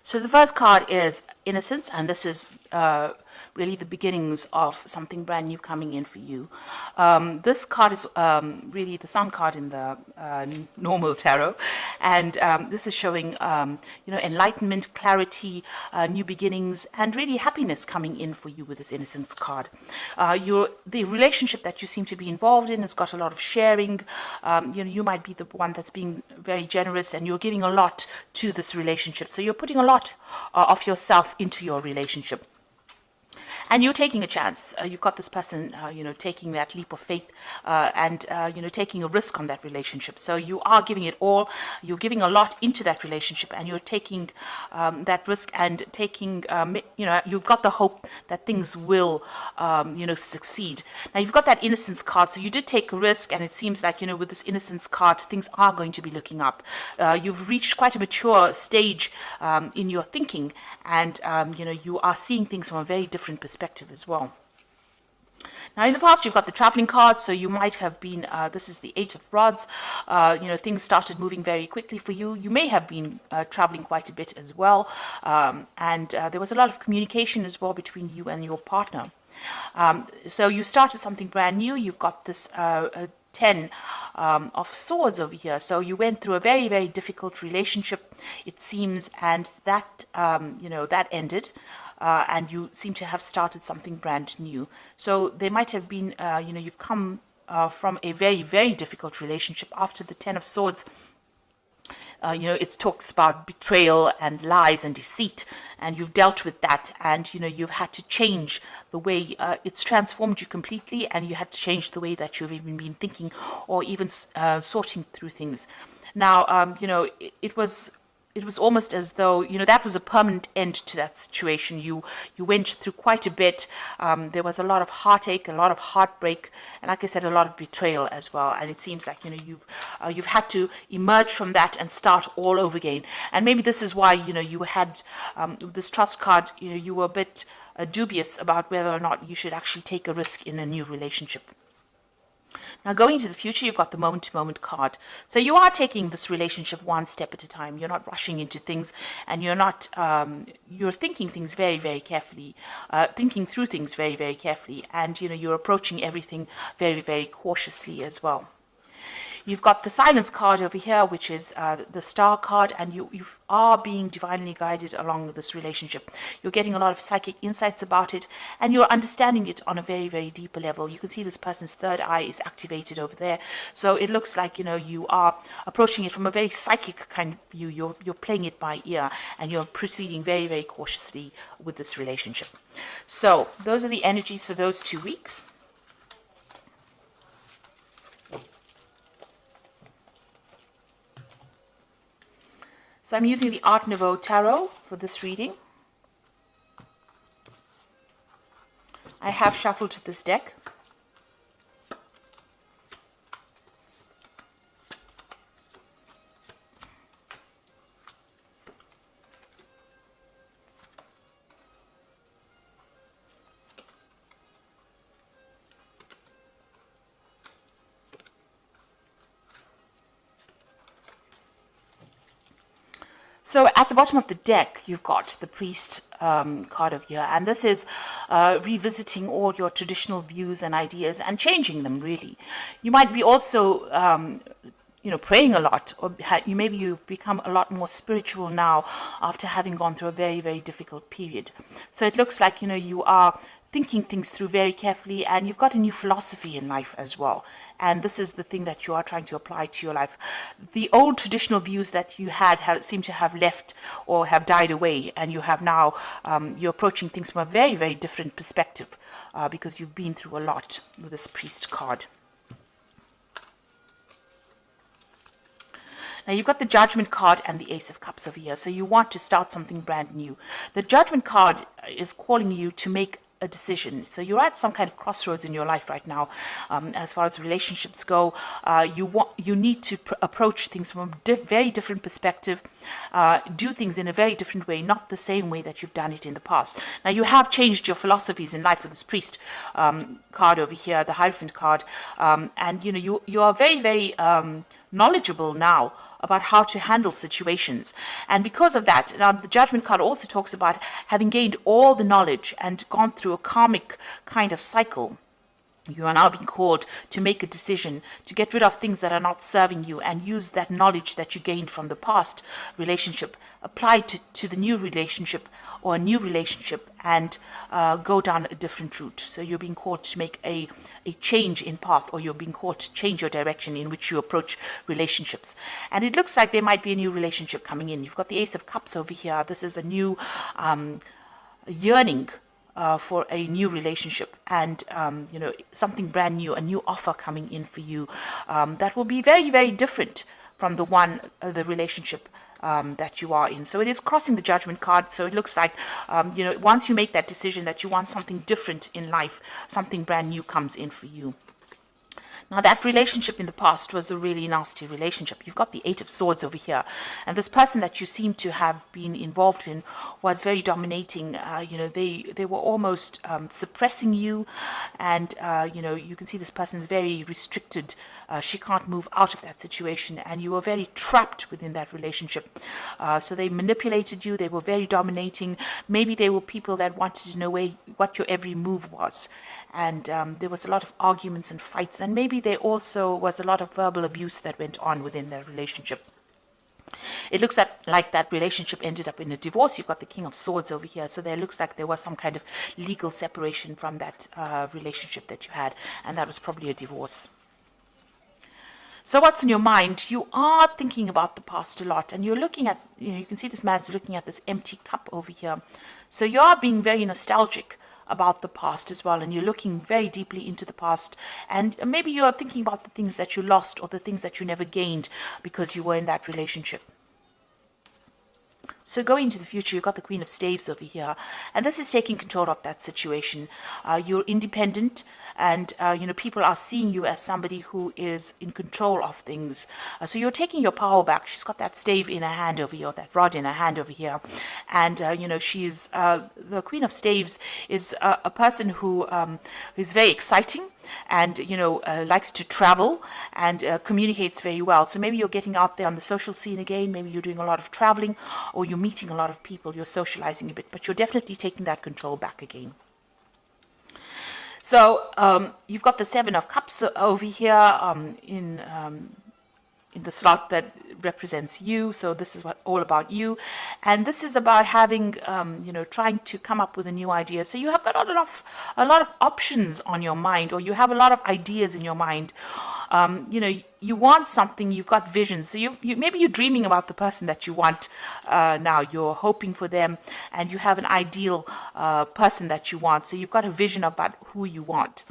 So the first card is Innocence, and this is really the beginnings of something brand new coming in for you. This card is really the sun card in the normal tarot, and this is showing enlightenment, clarity, new beginnings, and really happiness coming in for you with this Innocence card. The relationship that you seem to be involved in has got a lot of sharing. You might be the one that's being very generous, and you're giving a lot to this relationship. So you're putting a lot of yourself into your relationship. And you're taking a chance. You've got this person, taking that leap of faith and taking a risk on that relationship. So you are giving it all. You're giving a lot into that relationship, and you're taking that risk and taking, you've got the hope that things will, succeed. Now, you've got that Innocence card. So you did take a risk, and it seems like, with this Innocence card, things are going to be looking up. You've reached quite a mature stage in your thinking, and, you are seeing things from a very different perspective as well. Now, in the past, you've got the traveling card, so you might have been, this is the Eight of Rods, things started moving very quickly for you. You may have been traveling quite a bit as well, and there was a lot of communication as well between you and your partner. So you started something brand new. You've got this 10 of Swords over here. So you went through a very, very difficult relationship, it seems, and that, that ended. And you seem to have started something brand new. So there might have been, you've come from a very, very difficult relationship. After the 10 of Swords, it talks about betrayal and lies and deceit, and you've dealt with that, and you've had to change the way it's transformed you completely, and you had to change the way that you've even been thinking or even sorting through things. Now, it was almost as though, that was a permanent end to that situation. You went through quite a bit. There was a lot of heartache, a lot of heartbreak, and like I said, a lot of betrayal as well. And it seems like, you've had to emerge from that and start all over again. And maybe this is why, you had this Trust card, you were a bit dubious about whether or not you should actually take a risk in a new relationship. Now, going into the future, you've got the moment-to-moment card. So you are taking this relationship one step at a time. You're not rushing into things, and you're not, you're thinking things very, very carefully, thinking through things very, very carefully, and, you're approaching everything very, very cautiously as well. You've got the Silence card over here, which is the Star card, and you are being divinely guided along this relationship. You're getting a lot of psychic insights about it, and you're understanding it on a very, very deeper level. You can see this person's third eye is activated over there. So it looks like, you are approaching it from a very psychic kind of view. You're playing it by ear, and you're proceeding very, very cautiously with this relationship. So those are the energies for those 2 weeks. So I'm using the Art Nouveau Tarot for this reading. I have shuffled this deck. So at the bottom of the deck, you've got the Priest card over here, and this is revisiting all your traditional views and ideas and changing them, really. You might be also, praying a lot, or maybe you've become a lot more spiritual now after having gone through a very, very difficult period. So it looks like, you are thinking things through very carefully, and you've got a new philosophy in life as well. And this is the thing that you are trying to apply to your life. The old traditional views that you had seem to have left or have died away, and you have now, you're approaching things from a very, very different perspective because you've been through a lot with this Priest card. Now, you've got the Judgment card and the Ace of Cups over here, so you want to start something brand new. The Judgment card is calling you to make a decision. So you're at some kind of crossroads in your life right now. As far as relationships go, you need to approach things from a very different perspective, do things in a very different way, not the same way that you've done it in the past. Now, you have changed your philosophies in life with this Priest card over here, the Hierophant card, and you are very, very knowledgeable now about how to handle situations. And because of that, now the Judgment card also talks about having gained all the knowledge and gone through a karmic kind of cycle. You are now being called to make a decision, to get rid of things that are not serving you and use that knowledge that you gained from the past relationship, apply to the new relationship or a new relationship, and go down a different route. So you're being called to make a change in path, or you're being called to change your direction in which you approach relationships. And it looks like there might be a new relationship coming in. You've got the Ace of Cups over here. This is a new yearning for a new relationship, and something brand new, a new offer coming in for you that will be very, very different from the relationship that you are in. So it is crossing the Judgment card. So it looks like once you make that decision that you want something different in life, something brand new comes in for you. Now, that relationship in the past was a really nasty relationship. You've got the Eight of Swords over here. And this person that you seem to have been involved in was very dominating. They were almost suppressing you. And, you can see this person is very restricted. She can't move out of that situation. And you were very trapped within that relationship. So they manipulated you. They were very dominating. Maybe they were people that wanted to know what your every move was. And there was a lot of arguments and fights, and maybe there also was a lot of verbal abuse that went on within their relationship. It looks like that relationship ended up in a divorce. You've got the King of Swords over here, so there looks like there was some kind of legal separation from that relationship that you had, and that was probably a divorce. So what's in your mind? You are thinking about the past a lot, and you're looking at, you can see this man is looking at this empty cup over here. So you are being very nostalgic about the past as well, and you're looking very deeply into the past, and maybe you're thinking about the things that you lost or the things that you never gained because you were in that relationship. So going into the future, you've got the Queen of Staves over here, and this is taking control of that situation. You're independent, and people are seeing you as somebody who is in control of things. So you're taking your power back. She's got that stave in her hand over here, that rod in her hand over here, and she's the Queen of Staves is a person who is very exciting, and likes to travel and communicates very well. So maybe you're getting out there on the social scene again. Maybe you're doing a lot of traveling, or you're meeting a lot of people. You're socializing a bit, but you're definitely taking that control back again. So you've got the Seven of Cups over here in the slot that represents you. So this is all about you, and this is about having trying to come up with a new idea. So you have got a lot of options on your mind, or you have a lot of ideas in your mind. You want something, you've got visions. So you maybe you're dreaming about the person that you want now. You're hoping for them, and you have an ideal person that you want. So you've got a vision about who you want.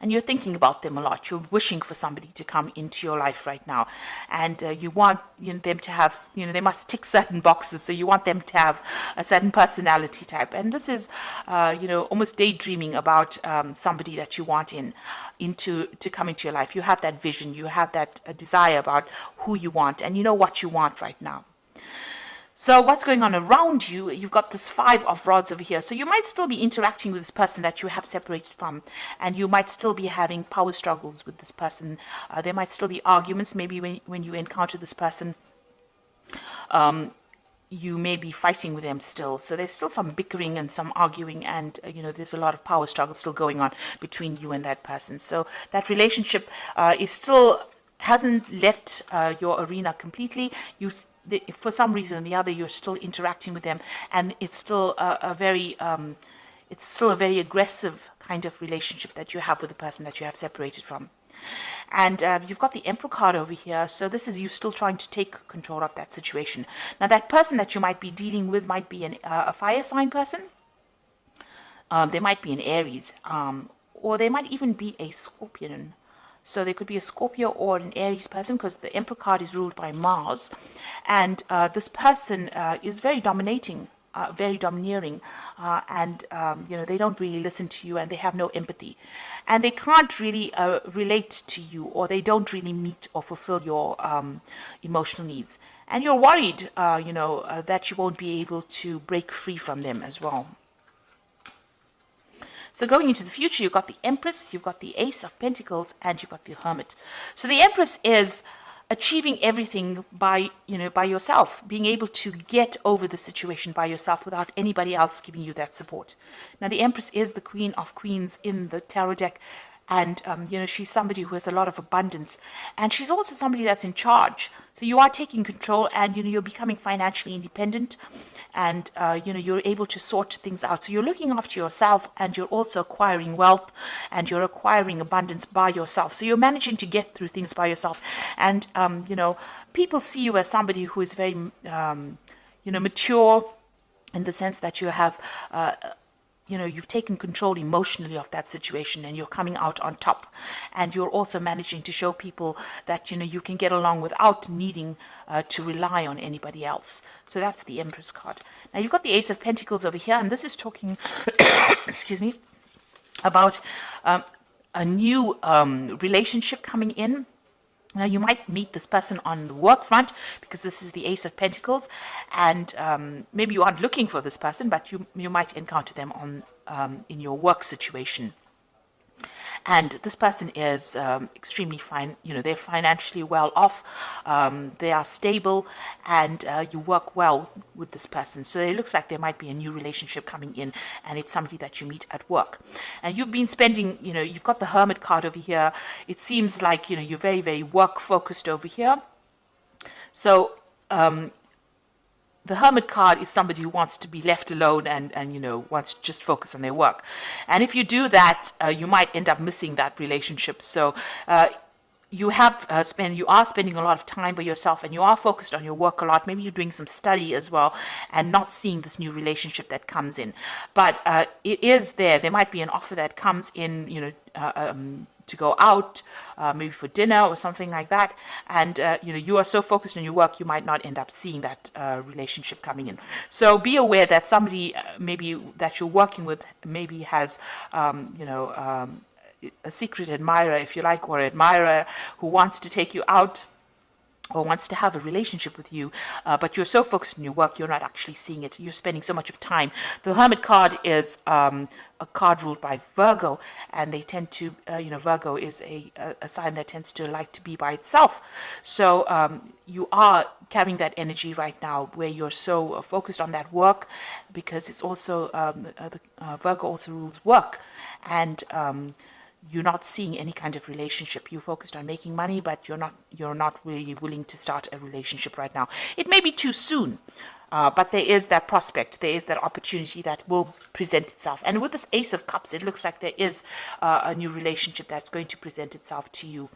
And you're thinking about them a lot. You're wishing for somebody to come into your life right now. And you want them to have, they must tick certain boxes. So you want them to have a certain personality type. And this is, almost daydreaming about somebody that you want to come into your life. You have that vision. You have that desire about who you want. And you know what you want right now. So what's going on around you? You've got this Five of Rods over here. So you might still be interacting with this person that you have separated from, and you might still be having power struggles with this person. There might still be arguments. Maybe when you encounter this person, you may be fighting with them still. So there's still some bickering and some arguing, and there's a lot of power struggle still going on between you and that person. So that relationship is still hasn't left your arena completely. For some reason or the other, you're still interacting with them, and it's still a very aggressive kind of relationship that you have with the person that you have separated from. And you've got the Emperor card over here, so this is you still trying to take control of that situation. Now, that person that you might be dealing with might be a fire sign person. They might be an Aries, or they might even be a Scorpion. So there could be a Scorpio or an Aries person, because the Emperor card is ruled by Mars. And this person is very dominating, very domineering, and they don't really listen to you, and they have no empathy. And they can't really relate to you, or they don't really meet or fulfill your emotional needs. And you're worried, that you won't be able to break free from them as well. So going into the future, you've got the Empress, you've got the Ace of Pentacles, and you've got the Hermit. So the Empress is achieving everything by, by yourself, being able to get over the situation by yourself without anybody else giving you that support. Now, the Empress is the Queen of Queens in the tarot deck, and she's somebody who has a lot of abundance, and she's also somebody that's in charge. So you are taking control, and you're becoming financially independent, and you're able to sort things out. So you're looking after yourself, and you're also acquiring wealth, and you're acquiring abundance by yourself. So you're managing to get through things by yourself, and people see you as somebody who is very mature, in the sense that you have you've taken control emotionally of that situation, and you're coming out on top, and you're also managing to show people that you can get along without needing to rely on anybody else. So that's the Empress card. Now you've got the Ace of Pentacles over here, and this is talking excuse me, about a new relationship coming in. Now, you might meet this person on the work front, because this is the Ace of Pentacles, and maybe you aren't looking for this person, but you might encounter them on in your work situation. And this person is extremely fine. They're financially well off. They are stable, and you work well with this person. So it looks like there might be a new relationship coming in, and it's somebody that you meet at work. And you've been spending, you've got the Hermit card over here. It seems like, you're very, very work focused over here. So, the Hermit card is somebody who wants to be left alone and wants to just focus on their work. And if you do that, you might end up missing that relationship. So you are spending a lot of time by yourself, and you are focused on your work a lot. Maybe you're doing some study as well, and not seeing this new relationship that comes in. But it is there. There might be an offer that comes in, to go out, maybe for dinner or something like that, and you are so focused on your work, you might not end up seeing that relationship coming in. So be aware that somebody maybe that you're working with maybe has a secret admirer, if you like, or admirer who wants to take you out or wants to have a relationship with you, but you're so focused on your work, you're not actually seeing it. You're spending so much of time. The Hermit card is a card ruled by Virgo, and they tend to, Virgo is a sign that tends to like to be by itself. So you are carrying that energy right now, where you're so focused on that work, because it's also, Virgo also rules work, and you're not seeing any kind of relationship. You're focused on making money, but you're not really willing to start a relationship right now. It may be too soon, but there is that prospect, there is that opportunity that will present itself. And with this Ace of Cups, it looks like there is a new relationship that's going to present itself to you.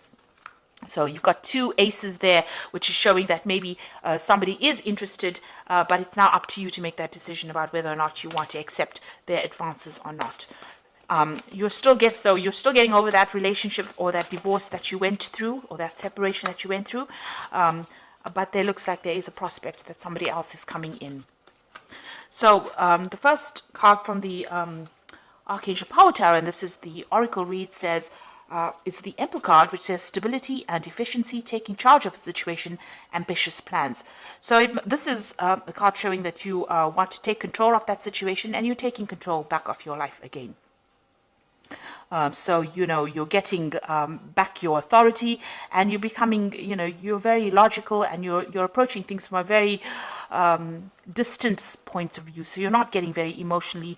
So you've got two aces there, which is showing that maybe somebody is interested, but it's now up to you to make that decision about whether or not you want to accept their advances or not. You're still getting over that relationship or that divorce that you went through, or that separation that you went through, but there looks like there is a prospect that somebody else is coming in. So the first card from the Archangel Power Tower, and this is the Oracle read, says it's the Emperor card, which says stability and efficiency, taking charge of a situation, ambitious plans. So this is a card showing that you want to take control of that situation, and you're taking control back of your life again. So, you're getting back your authority, and you're becoming, you're very logical, and you're approaching things from a very distant point of view. So you're not getting very emotionally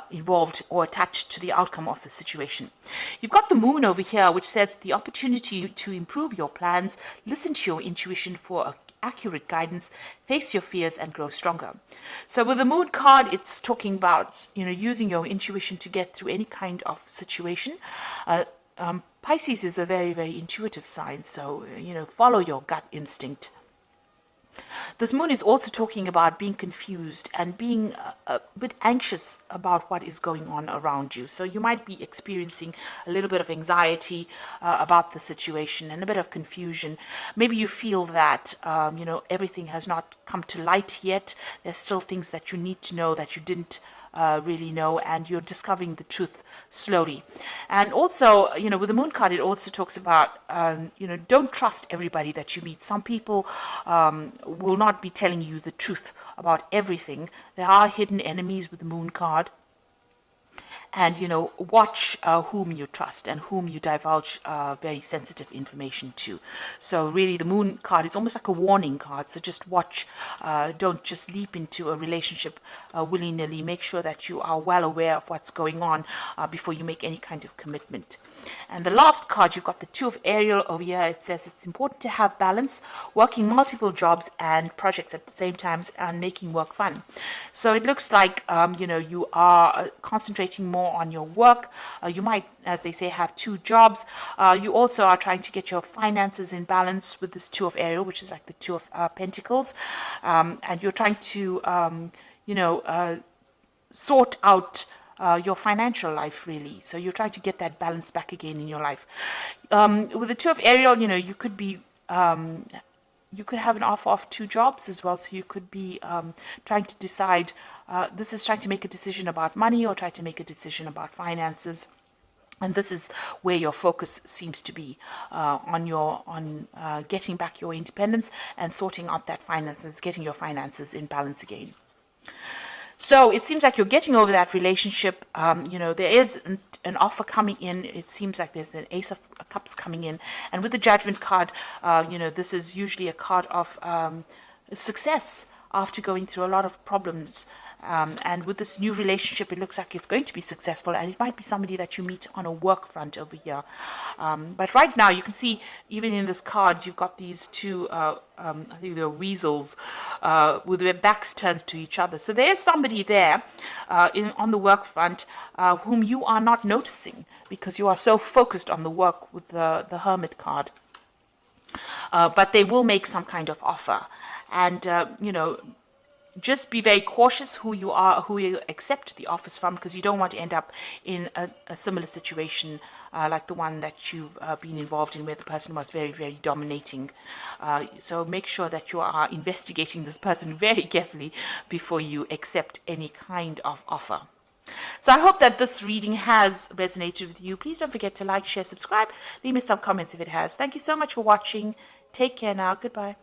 involved or attached to the outcome of the situation. You've got the Moon over here, which says the opportunity to improve your plans, listen to your intuition for accurate guidance, face your fears, and grow stronger. So with the Moon card, it's talking about using your intuition to get through any kind of situation. Pisces is a very, very intuitive sign, so follow your gut instinct. This Moon is also talking about being confused and being a bit anxious about what is going on around you. So you might be experiencing a little bit of anxiety about the situation and a bit of confusion. Maybe you feel that, everything has not come to light yet. There's still things that you need to know that you didn't really know, and you're discovering the truth slowly. And also, with the Moon card, it also talks about, don't trust everybody that you meet. Some people will not be telling you the truth about everything. There are hidden enemies with the Moon card. and watch whom you trust and whom you divulge very sensitive information to. So really the Moon card is almost like a warning card, so just watch. Don't just leap into a relationship willy-nilly. Make sure that you are well aware of what's going on before you make any kind of commitment. And the last card, you've got the Two of Ariel over here. It says it's important to have balance, working multiple jobs and projects at the same time, and making work fun. So it looks like you are concentrating more on your work. You might, as they say, have two jobs. You also are trying to get your finances in balance with this Two of Ariel, which is like the Two of Pentacles, and you're trying to sort out your financial life, really. So you're trying to get that balance back again in your life. With the Two of Ariel, you could be you could have an offer of two jobs as well. So you could be trying to decide. This is trying to make a decision about money, or try to make a decision about finances. And this is where your focus seems to be on getting back your independence and sorting out that finances, getting your finances in balance again. So it seems like you're getting over that relationship. There is an offer coming in. It seems like there's an Ace of Cups coming in. And with the Judgment card, this is usually a card of success after going through a lot of problems. And with this new relationship, it looks like it's going to be successful, and it might be somebody that you meet on a work front over here. But right now, you can see, even in this card, you've got these two, I think they're weasels, with their backs turned to each other. So there's somebody there on the work front whom you are not noticing because you are so focused on the work with the Hermit card. But they will make some kind of offer. And, just be very cautious who you accept the offers from, because you don't want to end up in a similar situation like the one that you've been involved in, where the person was very, very dominating. So make sure that you are investigating this person very carefully before you accept any kind of offer. So I hope that this reading has resonated with you. Please don't forget to like, share, subscribe. Leave me some comments if it has. Thank you so much for watching. Take care now. Goodbye.